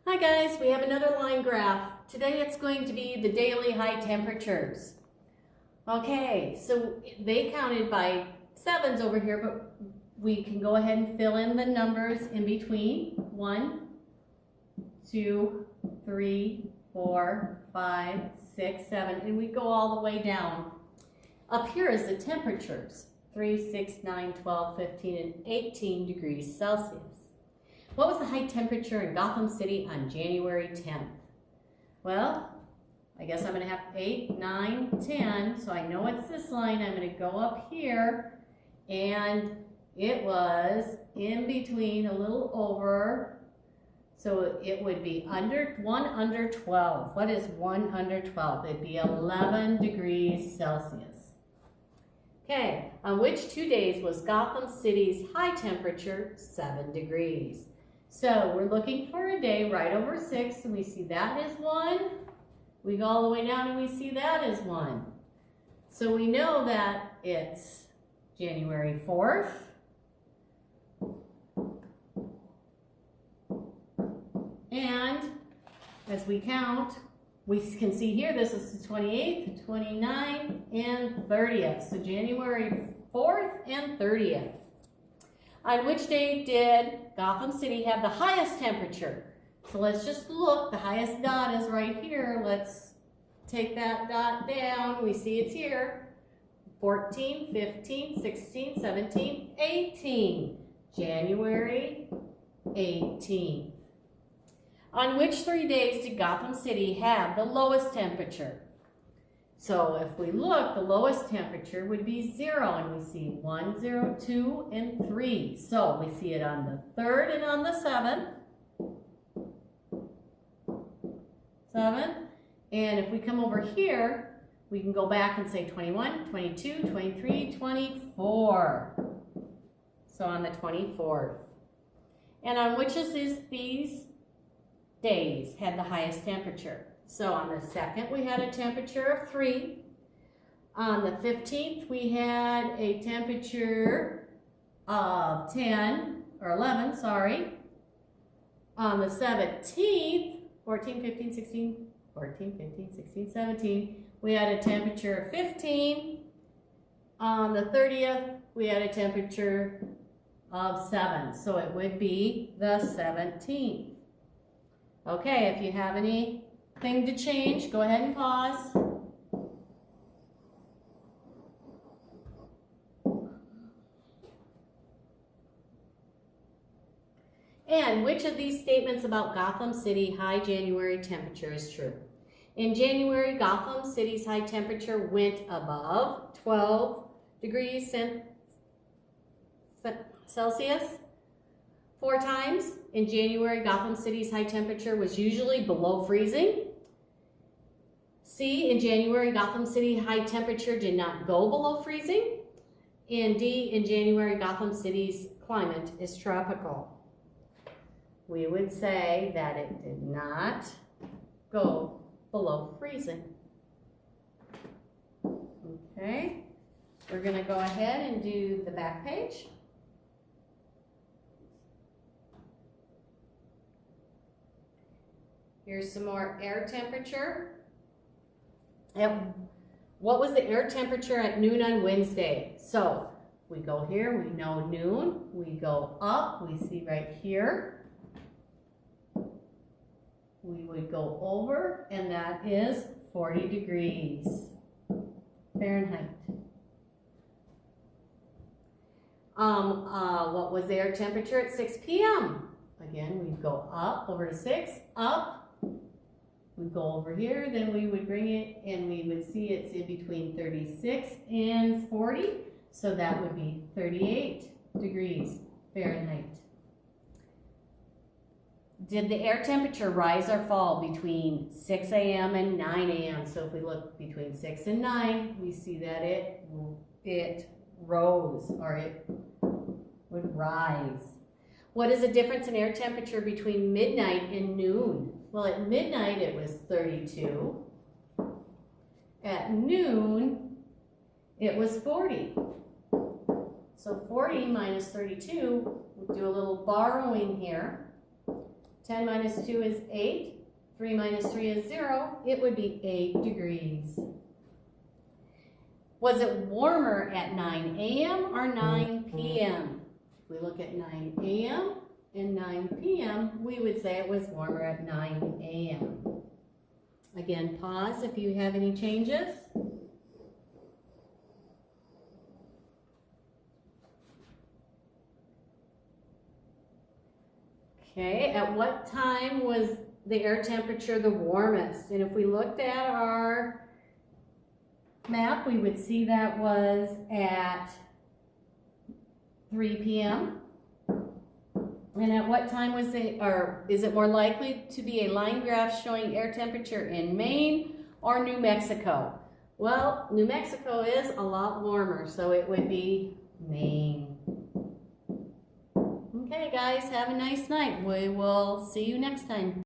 Hi guys, we have another line graph. Today it's going to be the daily high temperatures. Okay, so they counted by sevens over here, but we can go ahead and fill in the numbers in between. 1, 2, 3, 4, 5, 6, 7, and we go all the way down. Up here is the temperatures, 3, 6, 9, 12, 15, and 18 degrees Celsius. What was the high temperature in Gotham City on January 10th? Well, I guess I'm going to have 8, 9, 10, so I know it's this line. I'm going to go up here, and it was in between, a little over, so it would be 1 under 12. What is 1 under 12? It'd be 11 degrees Celsius. Okay, on which 2 days was Gotham City's high temperature 7 degrees? So we're looking for a day right over 6, and we see that is 1. We go all the way down and we see that is 1. So we know that it's January 4th. And as we count, we can see here this is the 28th, 29th, and 30th. So January 4th and 30th. On which day did Gotham City have the highest temperature? So let's just look. The highest dot is right here. Let's take that dot down. We see it's here. 14, 15, 16, 17, 18. January 18th. On which 3 days did Gotham City have the lowest temperature? So if we look, the lowest temperature would be 0, and we see 1, 0, 2, and 3. So we see it on the 3rd and on the 7th. 7. And if we come over here, we can go back and say 21, 22, 23, 24. So on the 24th. And on which of these days had the highest temperature? So on the 2nd, we had a temperature of 3. On the 15th, we had a temperature of 10, or 11, sorry. On the 17th, 14, 15, 16, 14, 15, 16, 17, we had a temperature of 15. On the 30th, we had a temperature of 7. So it would be the 17th. Okay, if you have anything to change, go ahead and pause. And which of these statements about Gotham City high January temperature is true? In January, Gotham City's high temperature went above 12 degrees Celsius 4 times. In January, Gotham City's high temperature was usually below freezing. C, in January, Gotham City high temperature did not go below freezing. And D, in January, Gotham City's climate is tropical. We would say that it did not go below freezing. Okay, we're going to go ahead and do the back page. Here's some more air temperature. What was the air temperature at noon on Wednesday? So we go here, we know noon. We go up, we see right here. We would go over, and that is 40 degrees Fahrenheit. What was the air temperature at 6 p.m.? Again, we'd go up, over to 6, up. We'd go over here, then we would bring it, and we would see it's in between 36 and 40. So that would be 38 degrees Fahrenheit. Did the air temperature rise or fall between 6 a.m. and 9 a.m.? So if we look between 6 and 9, we see that it rose, or it would rise. What is the difference in air temperature between midnight and noon? Well, at midnight it was 32. At noon it was 40. So 40 minus 32, we'll do a little borrowing here. 10 minus 2 is 8. 3 minus 3 is 0. It would be 8 degrees. Was it warmer at 9 a.m. or 9 p.m.? If we look at 9 a.m. and 9 p.m., we would say it was warmer at 9 a.m. Again, pause if you have any changes. Okay, at what time was the air temperature the warmest? And if we looked at our map, we would see that was at 3 p.m. And at what time was it, or is it more likely to be a line graph showing air temperature in Maine or New Mexico? Well, New Mexico is a lot warmer, so it would be Maine. Okay, guys, have a nice night. We will see you next time.